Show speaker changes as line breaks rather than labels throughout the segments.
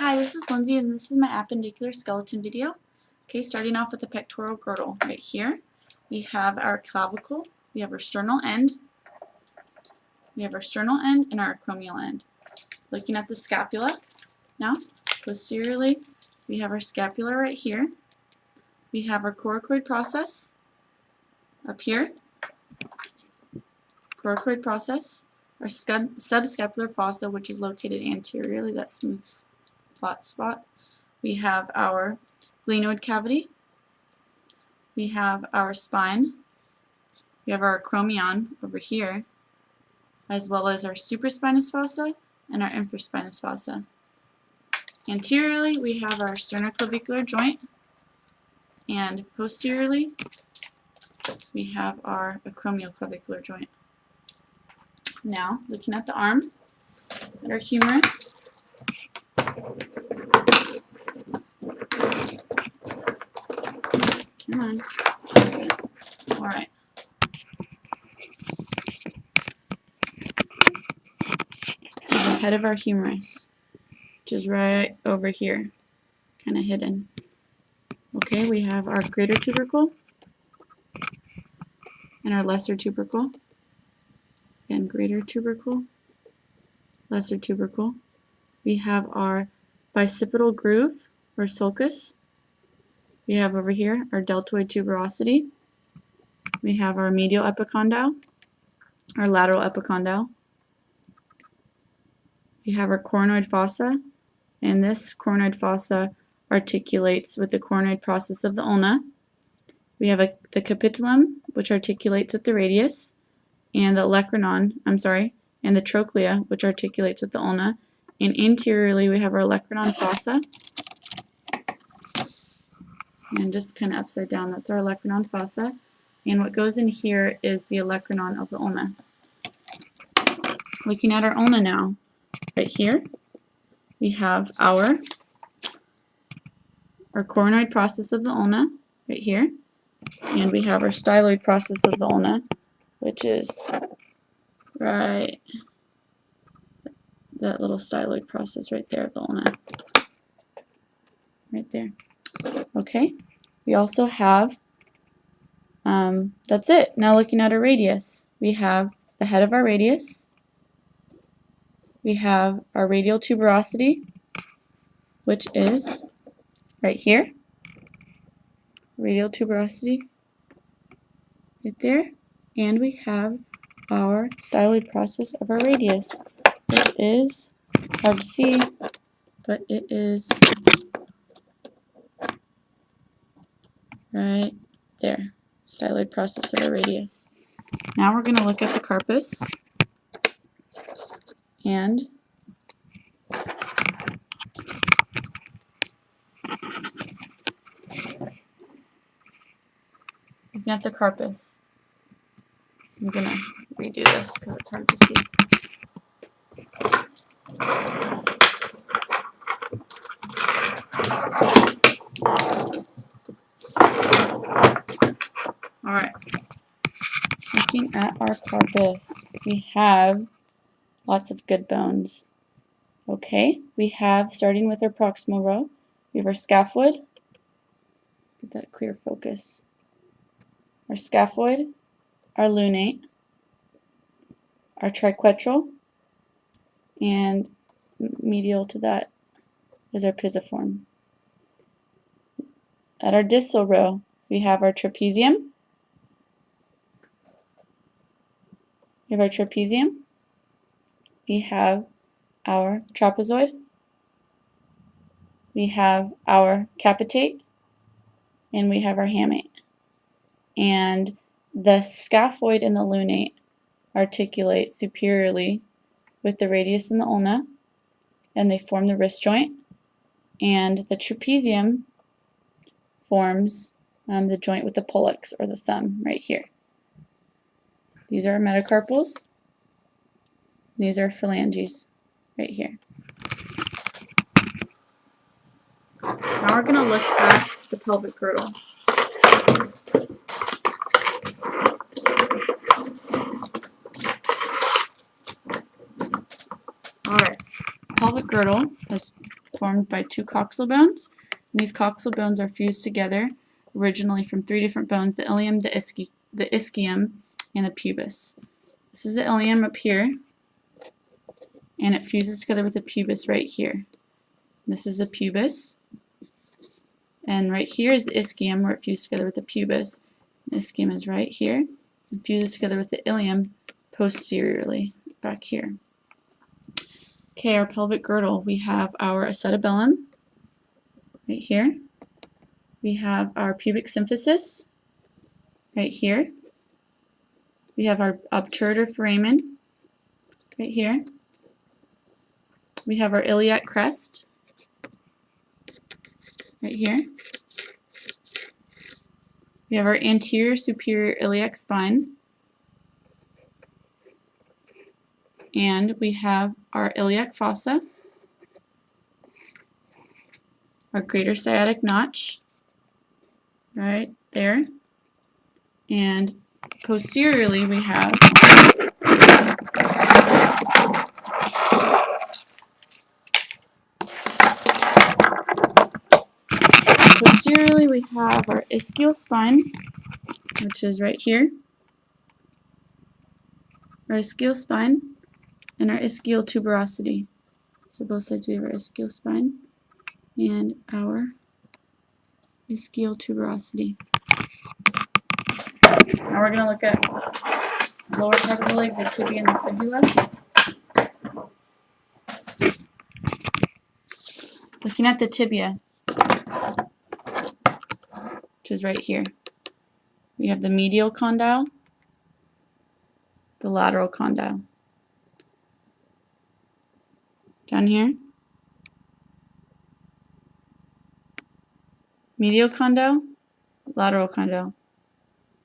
Hi, this is Lindsay and this is my appendicular skeleton video. Okay, starting off with the pectoral girdle. Right here, we have our clavicle, we have our sternal end, and our acromial end. Looking at the scapula, now, posteriorly, we have our scapula right here. We have our coracoid process up here, coracoid process, our subscapular fossa, which is located anteriorly, that smooth flat spot. We have our glenoid cavity. We have our spine. We have our acromion over here, as well as our supraspinous fossa and our infraspinous fossa. Anteriorly, we have our sternoclavicular joint, and posteriorly, we have our acromioclavicular joint. Now, looking at the arm, at our humerus, come on. Alright. The head of our humerus, which is right over here, kind of hidden. Okay, we have our greater tubercle and our lesser tubercle. Again, greater tubercle, lesser tubercle. We have our bicipital groove, or sulcus. We have over here our deltoid tuberosity. We have our medial epicondyle, our lateral epicondyle. We have our coronoid fossa, and this coronoid fossa articulates with the coronoid process of the ulna. We have the capitulum, which articulates with the radius, and the and the trochlea, which articulates with the ulna. And anteriorly, we have our olecranon fossa. And just kind of upside down, that's our olecranon fossa. And what goes in here is the olecranon of the ulna. Looking at our ulna now, right here, we have our coronoid process of the ulna, right here. And we have our styloid process of the ulna, which is right, that little styloid process right there of the ulna. Right there. Okay, we also have, that's it. Now looking at our radius, we have the head of our radius, we have our radial tuberosity, which is right here, radial tuberosity, right there, and we have our styloid process of our radius, which is hard to see, but it is right there, styloid process of our radius. Now we're going to look at the carpus, and looking at the carpus. I'm going to redo this because it's hard to see. Alright, looking at our carpus, we have lots of good bones. Okay, we have, starting with our proximal row, we have our scaphoid. Get that clear focus. Our scaphoid, our lunate, our triquetral, and medial to that is our pisiform. At our distal row, we have our trapezium. We have our trapezium. We have our trapezoid. We have our capitate. And we have our hamate. And the scaphoid and the lunate articulate superiorly with the radius and the ulna, and they form the wrist joint. And the trapezium forms the joint with the pollex, or the thumb, right here. These are metacarpals. These are phalanges, right here. Now we're going to look at the pelvic girdle. Alright, pelvic girdle is formed by two coxal bones. And these coxal bones are fused together originally from three different bones: the ilium, the ischium, and the pubis. This is the ilium up here, and it fuses together with the pubis right here. This is the pubis, and right here is the ischium, where it fuses together with the pubis. The ischium is right here, and fuses together with the ilium posteriorly, back here. Okay, our pelvic girdle, we have our acetabellum right here. We have our pubic symphysis right here. We have our obturator foramen right here. We have our iliac crest right here. We have our anterior superior iliac spine. And we have our iliac fossa, our greater sciatic notch right there. And posteriorly we have our ischial spine, which is right here. Our ischial spine and our ischial tuberosity. So both sides we have our ischial spine and our ischial tuberosity. Now we're going to look at lower part of the leg, the tibia and the fibula. Looking at the tibia, which is right here, we have the medial condyle, the lateral condyle. Down here, medial condyle, lateral condyle,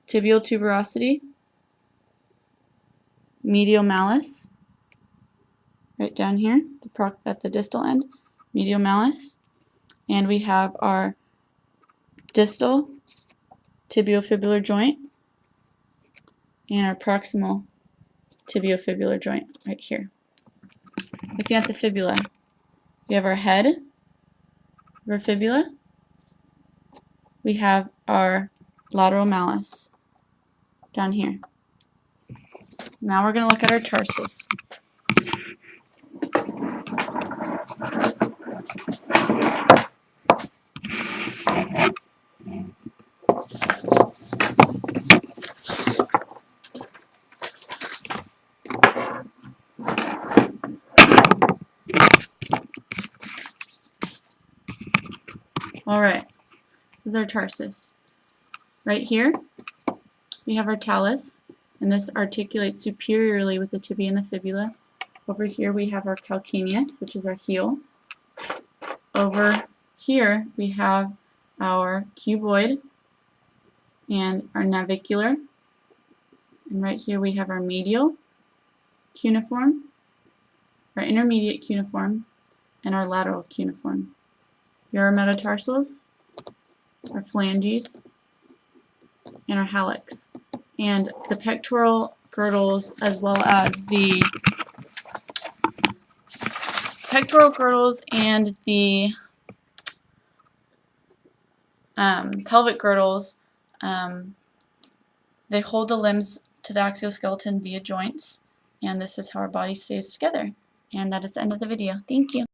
tibial tuberosity, medial malleus, right down here at the distal end, medial malleus, and we have our distal tibiofibular joint and our proximal tibiofibular joint right here. Looking at the fibula, we have our head, our fibula, we have our lateral malleus down here. Now we're going to look at our tarsus. Alright, this is our tarsus. Right here, we have our talus, and this articulates superiorly with the tibia and the fibula. Over here we have our calcaneus, which is our heel. Over here we have our cuboid and our navicular. And right here we have our medial cuneiform, our intermediate cuneiform, and our lateral cuneiform. Here are our metatarsals, our phalanges, and our hallux. And the pectoral girdles, as well as the pectoral girdles and the pelvic girdles, they hold the limbs to the exoskeleton via joints, and this is how our body stays together. And that is the end of the video. Thank you.